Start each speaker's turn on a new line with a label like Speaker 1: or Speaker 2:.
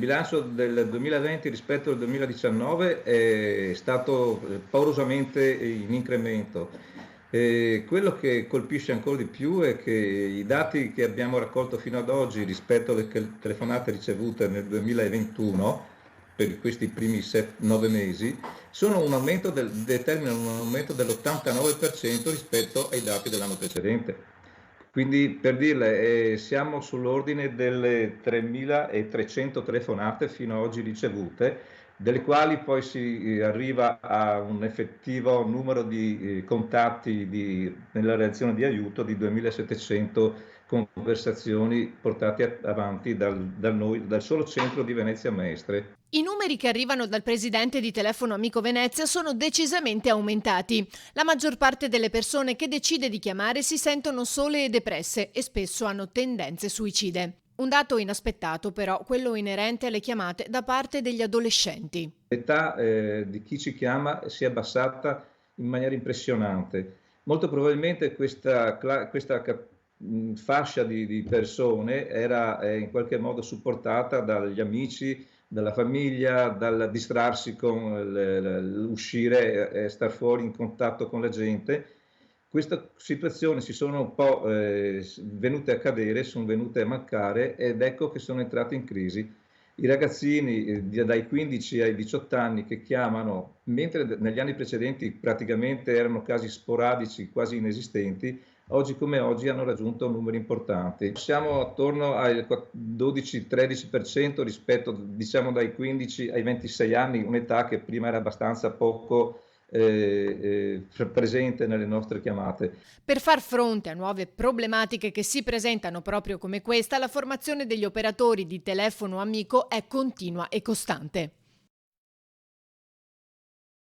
Speaker 1: Il bilancio del 2020 rispetto al 2019 è stato paurosamente in incremento. Quello che colpisce ancora di più è che i dati che abbiamo raccolto fino ad oggi rispetto alle telefonate ricevute nel 2021, per questi primi 9 mesi, determinano un aumento dell'89% rispetto ai dati dell'anno precedente. Quindi per dirle, siamo sull'ordine delle 3.300 telefonate fino ad oggi ricevute, delle quali poi si arriva a un effettivo numero di contatti nella reazione di aiuto di 2.700 conversazioni portate avanti dal solo centro di Venezia Mestre.
Speaker 2: I numeri che arrivano dal presidente di Telefono Amico Venezia sono decisamente aumentati. La maggior parte delle persone che decide di chiamare si sentono sole e depresse e spesso hanno tendenze suicide. Un dato inaspettato però, quello inerente alle chiamate da parte degli adolescenti.
Speaker 1: L'età di chi ci chiama si è abbassata in maniera impressionante. Molto probabilmente questa fascia di persone era in qualche modo supportata dagli amici, dalla famiglia, dal distrarsi con l'uscire e star fuori in contatto con la gente. Queste situazioni si sono un po' venute a cadere, sono venute a mancare ed ecco che sono entrate in crisi. I ragazzini dai 15 ai 18 anni che chiamano, mentre negli anni precedenti praticamente erano casi sporadici, quasi inesistenti, oggi come oggi hanno raggiunto numeri importanti. Siamo attorno al 12-13% rispetto, diciamo, dai 15 ai 26 anni, un'età che prima era abbastanza poco presente nelle nostre chiamate.
Speaker 2: Per far fronte a nuove problematiche che si presentano proprio come questa, la formazione degli operatori di telefono amico è continua e costante.